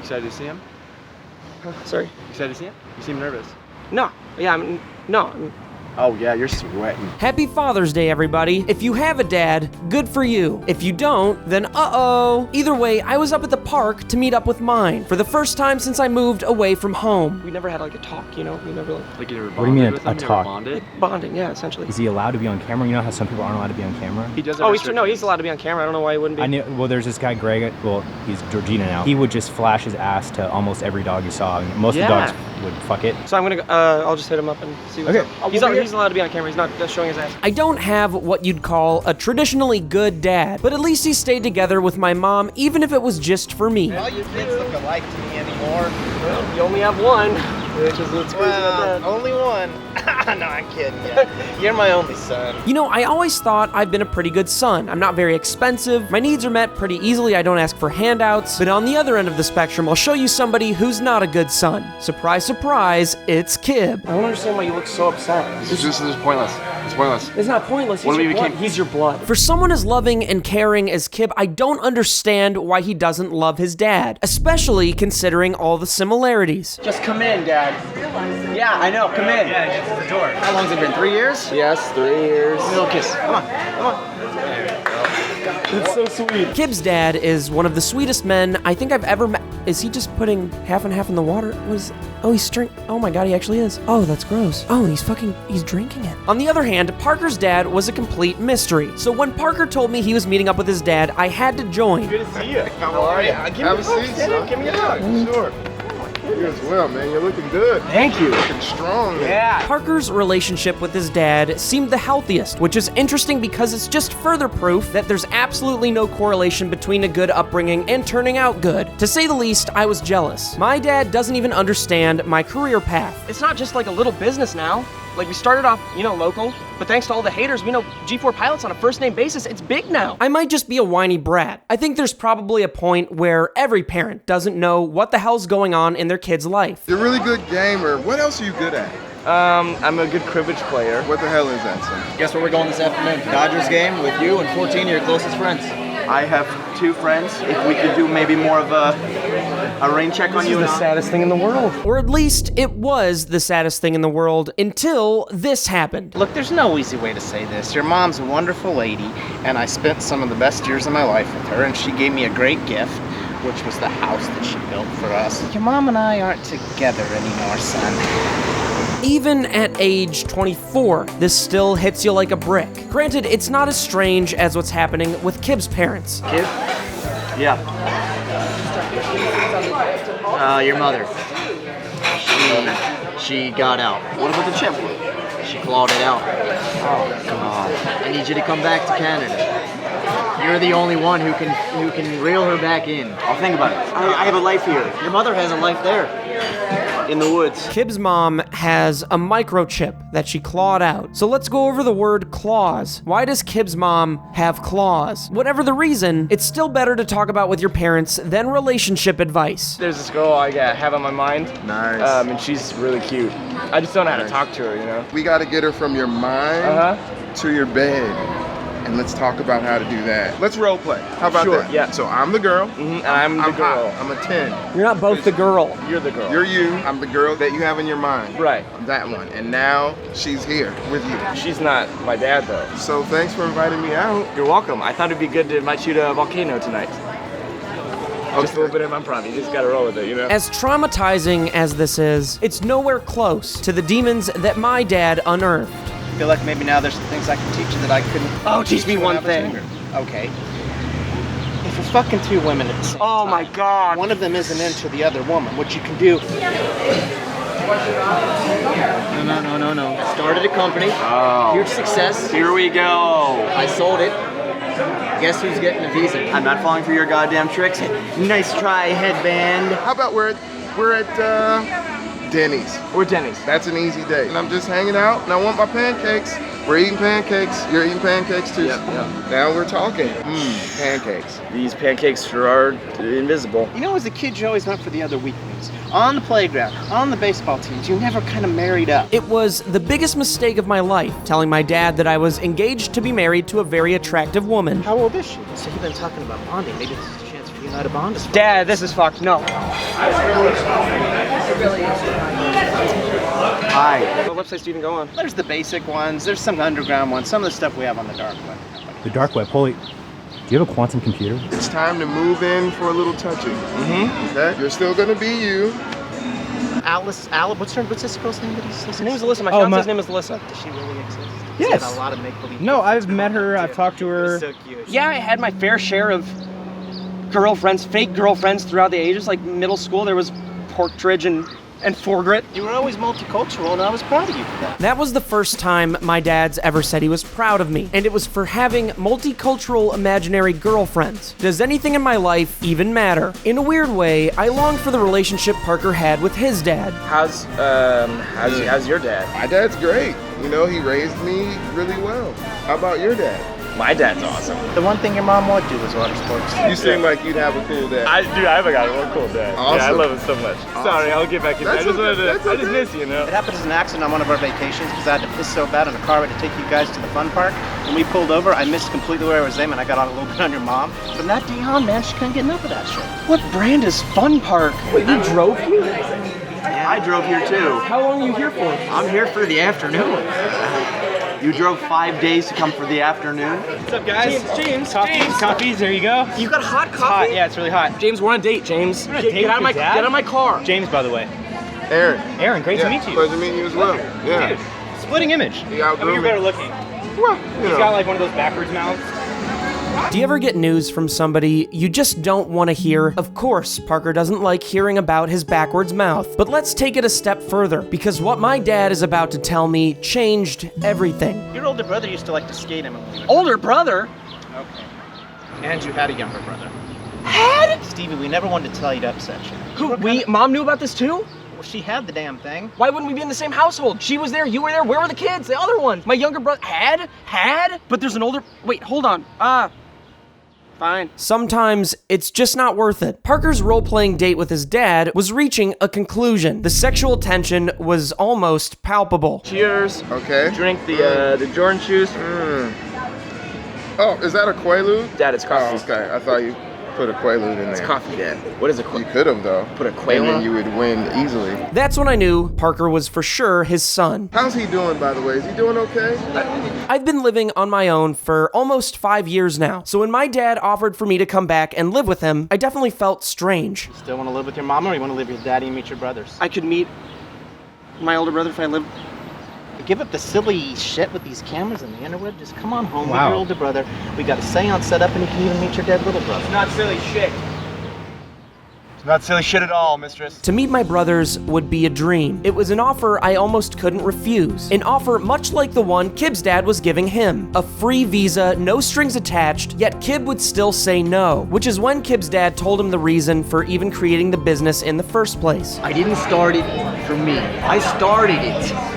excited to see him? Sorry? You excited to see him? You seem nervous. No. Yeah, no. Oh yeah, you're sweating. Happy Father's Day, everybody. If you have a dad, good for you. If you don't, then uh-oh. Either way, I was up at the park to meet up with mine for the first time since I moved away from home. We never had like a talk, you know? We never Like you were What do you mean with a him? You were talk? bonded? bonding, yeah, essentially. Is he allowed to be on camera? You know how some people aren't allowed to be on camera? He does. Oh, he's allowed to be on camera. I don't know why he wouldn't be. I knew. Well, there's this guy Greg. Well, he's Georgina now. He would just flash his ass to almost every dog he saw. I mean, most of the dogs would fuck it. So I'm gonna. I'll just hit him up and see what's Okay. up. He's allowed to be on camera. He's not showing his ass. I don't have what you'd call a traditionally good dad, but at least he stayed together with my mom, even if it was just for me. All your kids look alike to me anymore. You only have one, which is what's crazy about that. Only one. No, I'm kidding you. You're my only son. You know, I always thought I've been a pretty good son. I'm not very expensive, my needs are met pretty easily, I don't ask for handouts, but on the other end of the spectrum, I'll show you somebody who's not a good son. Surprise, surprise, it's Kib. I don't understand why you look so upset. This is pointless. It's pointless. It's not pointless. What if we became- He's your blood. For someone as loving and caring as Kib, I don't understand why he doesn't love his dad, especially considering all the similarities. Just come in, Dad. Yeah, I know. Come in. Yeah, it's the door. How long's it been? 3 years? Yes, 3 years. Little kiss. Come on. It's so sweet. Kib's dad is one of the sweetest men I think I've ever met. Is he just putting half and half in the water? Oh, he's oh my god, he actually is. Oh, that's gross. Oh, he's drinking it. On the other hand, Parker's dad was a complete mystery. So when Parker told me he was meeting up with his dad, I had to join. Good to see you. How are you? Have a seat, son. Give me a hug. Sure. You as well, man. You're looking good. Thank you. Looking strong. Yeah. Parker's relationship with his dad seemed the healthiest, which is interesting because it's just further proof that there's absolutely no correlation between a good upbringing and turning out good. To say the least, I was jealous. My dad doesn't even understand my career path. It's not just like a little business now. Like, we started off, local, but thanks to all the haters, we know G4 Pilots on a first-name basis. It's big now. I might just be a whiny brat. I think there's probably a point where every parent doesn't know what the hell's going on in their kid's life. You're a really good gamer. What else are you good at? I'm a good cribbage player. What the hell is that, son? Guess where we're going this afternoon? Dodgers game with you and 14 of your closest friends. I have 2 friends. If we could do maybe more of a rain check on you. This is the saddest thing in the world. Or at least it was the saddest thing in the world until this happened. Look, there's no easy way to say this. Your mom's a wonderful lady, and I spent some of the best years of my life with her, and she gave me a great gift, which was the house that she built for us. Your mom and I aren't together anymore, son. Even at age 24, this still hits you like a brick. Granted, it's not as strange as what's happening with Kib's parents. Kid? Yeah. Your mother. She got out. What about the chip? She clawed it out. Oh God! I need you to come back to Canada. You're the only one who can reel her back in. I'll think about it. I have a life here. Your mother has a life there. In the woods. Kib's mom has a microchip that she clawed out. So let's go over the word claws. Why does Kib's mom have claws? Whatever the reason, it's still better to talk about with your parents than relationship advice. There's this girl I have on my mind. Nice. And she's really cute. I just don't know how to talk to her, We got to get her from your mind to your bed. And let's talk about how to do that. Let's role play. How about Sure, that? yeah. So I'm the girl. And I'm the girl. Hot. I'm a 10. You're not both the girl. You're the girl. You're you. I'm the girl that you have in your mind. Right. That one. And now she's here with you. She's not my dad, though. So thanks for inviting me out. You're welcome. I thought it'd be good to invite you to a volcano tonight. Just a little bit of improv. You just gotta roll with it, As traumatizing as this is, it's nowhere close to the demons that my dad unearthed. I feel like maybe now there's some things I can teach you that I couldn't. Oh, teach me when one I was thing. younger. Okay. If you're fucking 2 women at the same Oh time, my God. one of them isn't into the other woman, what you can do. No. Started a company. Oh. Huge success. Here we go. I sold it. Guess who's getting a visa? I'm not falling for your goddamn tricks. Nice try, headband. How about we're at Denny's. We're Denny's. That's an easy day. And I'm just hanging out and I want my pancakes. We're eating pancakes. You're eating pancakes too. Yep. Now we're talking. Pancakes. These pancakes sure are invisible. You know, as a kid, you always went for the other weak ones. On the playground, on the baseball teams, you never kind of married up. It was the biggest mistake of my life, telling my dad that I was engaged to be married to a very attractive woman. How old is she? So you've been talking about bonding. Maybe this is a chance for you Night of Bond is fun. Dad, this is fucked. No. Hi. What websites do you even go on? There's the basic ones. There's some underground ones. Some of the stuff we have on the dark web. The dark web. Holy. Do you have a quantum computer? It's time to move in for a little touching. Okay? You're still gonna be you. Alice, what's this girl's name that he's Her name is Alyssa. My Oh, fiance's my- name is Alyssa. Does she really exist? Yes. She's got a lot of make-believe. No, I've met her. I've talked to her. So cute. Yeah, I had my fair share of girlfriends, fake girlfriends throughout the ages. Like middle school, there was Portridge and Forgrit. You were always multicultural, and I was proud of you for that. That was the first time my dad's ever said he was proud of me, and it was for having multicultural imaginary girlfriends. Does anything in my life even matter? In a weird way, I long for the relationship Parker had with his dad. How's your dad? My dad's great. You know, he raised me really well. How about your dad? My dad's awesome. The one thing your mom would do was water sports. You seem like you'd have a cool dad. I haven't got one cool dad. Awesome. Yeah, I love him so much. Sorry, I'll get back in there. I That's just wanted okay. to, That's I just okay. miss you, you know? It happened as an accident on one of our vacations because I had to piss so bad in the car. We had to take you guys to the fun park. When we pulled over, I missed completely where I was aiming. And I got on a little bit on your mom. From that day on, man, she couldn't get enough of that shit. What brand is Fun Park? Wait, you drove here? Yeah, I drove here too. How long are you here for? I'm here for the afternoon. You drove 5 days to come for the afternoon? What's up, guys? James. Coffees, there you go. You got hot It's coffee? hot, yeah, it's really hot. James, we're on a date, James. on a Get, date get out of my with your dad? get out of my car. James, by the way. Aaron. Aaron, great Yeah, to meet you. Pleasure meeting you as well. Yeah. Dude, splitting image. He outgrew You're me. better looking. Well, you He's know. got like one of those backwards mouths. Do you ever get news from somebody you just don't want to hear? Of course, Parker doesn't like hearing about his backwards mouth. But let's take it a step further, because what my dad is about to tell me changed everything. Your older brother used to like to skate him. Older brother? Okay. And you had a younger brother. Had? Stevie, we never wanted to tell you to upset you. Who? Mom knew about this too? Well, she had the damn thing. Why wouldn't we be in the same household? She was there, you were there. Where were the kids? The other ones? My younger brother had? But there's an older. Wait, hold on. Fine. Sometimes it's just not worth it. Parker's role-playing date with his dad was reaching a conclusion. The sexual tension was almost palpable. Cheers. Okay. Drink the Jordan juice. Oh, is that a Quaalude? Dad, it's Oh, coffee. okay. I thought you put a Quaalude in there. It's coffee, Dad. What is it? You could have, though. Put a And Quaalude? then you would win easily. That's when I knew Parker was for sure his son. How's he doing, by the way? Is he doing okay? I've been living on my own for almost 5 years now, so when my dad offered for me to come back and live with him, I definitely felt strange. Still want to live with your mom, or you want to live with your daddy and meet your brothers? I could meet my older brother if I lived. Give up the silly shit with these cameras and the interweb. Just come on home with Wow. your older brother. We got a seance set up, and you can even meet your dead little brother. Not silly shit. It's not silly shit at all, mistress. To meet my brothers would be a dream. It was an offer I almost couldn't refuse. An offer much like the one Kib's dad was giving him. A free visa, no strings attached, yet Kib would still say no, which is when Kib's dad told him the reason for even creating the business in the first place. I didn't start it for me. I started it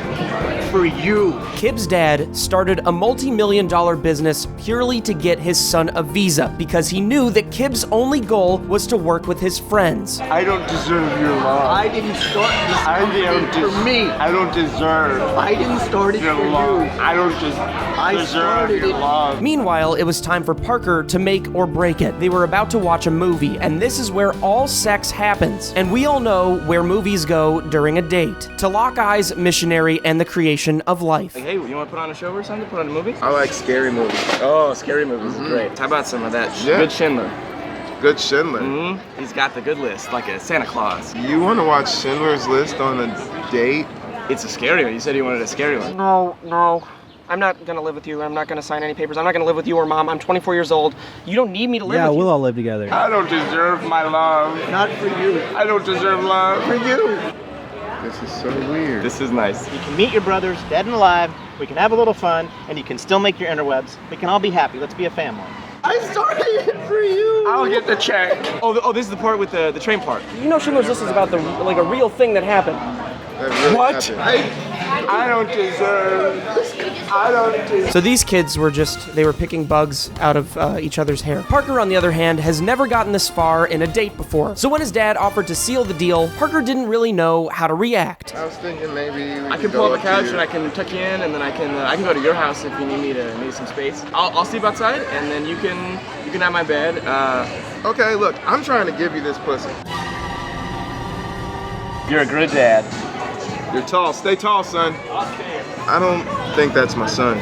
for you. Kib's dad started a multi-million-dollar business purely to get his son a visa because he knew that Kib's only goal was to work with his friends. I don't deserve your love. I didn't start this company for me. I don't deserve I didn't start it for you. I don't just I started it. love. Meanwhile, it was time for Parker to make or break it. They were about to watch a movie, and this is where all sex happens. And we all know where movies go during a date. To lock eyes, missionary, and the creation of life. Hey, you want to put on a show or something? Put on a movie? I like scary movies. Oh, scary movies is great. How about some of that? Yeah. Good Schindler. Good Schindler. He's got the good list, like a Santa Claus. You want to watch Schindler's List on a date? It's a scary one. You said you wanted a scary one. No. I'm not gonna live with you. I'm not gonna sign any papers. I'm not gonna live with you or mom. I'm 24 years old. You don't need me to live Yeah, with you. we'll all live together. I don't deserve my love. Not for you. I don't deserve love. For you. This is so weird. This is nice. You can meet your brothers, dead and alive. We can have a little fun, and you can still make your interwebs. We can all be happy. Let's be a family. I started it for you. I'll get the check. Oh, this is the part with the train part. You know Schindler's List is about the like a real thing that happened. That really What? happened. I don't deserve. So these kids were they were picking bugs out of each other's hair. Parker, on the other hand, has never gotten this far in a date before. So when his dad offered to seal the deal, Parker didn't really know how to react. I was thinking maybe we I can could pull go up a couch to- and I can tuck you in, and then I can go to your house if you need me to need some space. I'll sleep outside, and then you can You can have my bed. Okay, look, I'm trying to give you this pussy. You're a good dad. You're tall. Stay tall, son. I don't think that's my son.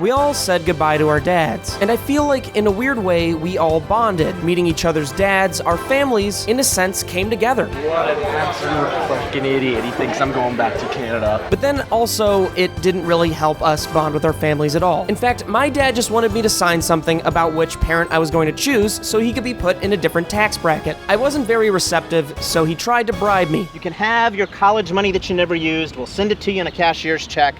We all said goodbye to our dads, and I feel like in a weird way we all bonded. Meeting each other's dads, our families, in a sense, came together. What an absolute fucking idiot. He thinks I'm going back to Canada. But then also, it didn't really help us bond with our families at all. In fact, my dad just wanted me to sign something about which parent I was going to choose so he could be put in a different tax bracket. I wasn't very receptive, so he tried to bribe me. You can have your college money that you never used. We'll send it to you in a cashier's check.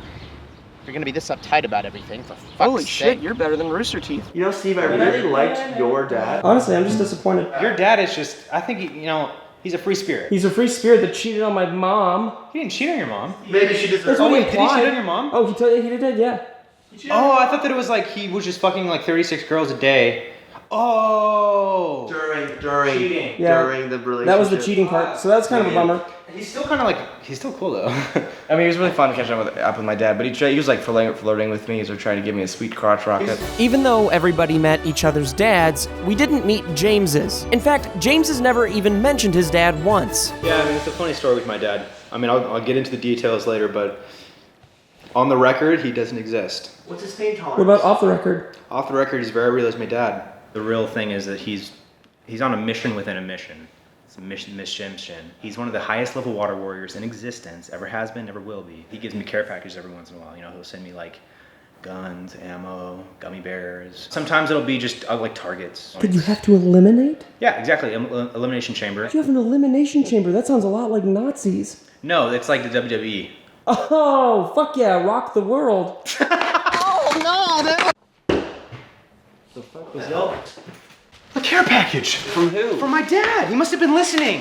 If you're gonna be this uptight about everything, for fuck's Holy sake. shit, you're better than Rooster Teeth. You know, Steve, I really liked your dad. Honestly, I'm just disappointed. Your dad is just, I think, he's a free spirit. He's a free spirit that cheated on my mom. He didn't cheat on your mom. Maybe she deserves. That's what he Did he cheat implied. on your mom? Oh, he did, yeah. Oh, I thought that it was like he was just fucking like 36 girls a day. Oh. During Yeah. during the relationship. That was the cheating part, so that's kind of a bummer. He's still kind of like, he's still cool though. I mean, it was really fun catching up with my dad, but he was like flirting with me. He was trying to give me a sweet crotch rocket. Even though everybody met each other's dads, we didn't meet James's. In fact, James has never even mentioned his dad once. Yeah, I mean, it's a funny story with my dad. I mean, I'll get into the details later, but on the record, he doesn't exist. What's his pain tolerance? What about off the record? Off the record, he's very real as my dad. The real thing is that he's on a mission within a mission. It's a mission. He's one of the highest level water warriors in existence, ever has been, never will be. He gives me care packages every once in a while. You know, he'll send me like guns, ammo, gummy bears. Sometimes it'll be just like targets. Did you have to eliminate? Yeah, exactly. Elimination chamber. You have an elimination chamber. That sounds a lot like Nazis. No, it's like the WWE. Oh, fuck yeah, rock the world. A care package. From who? From my dad. He must have been listening.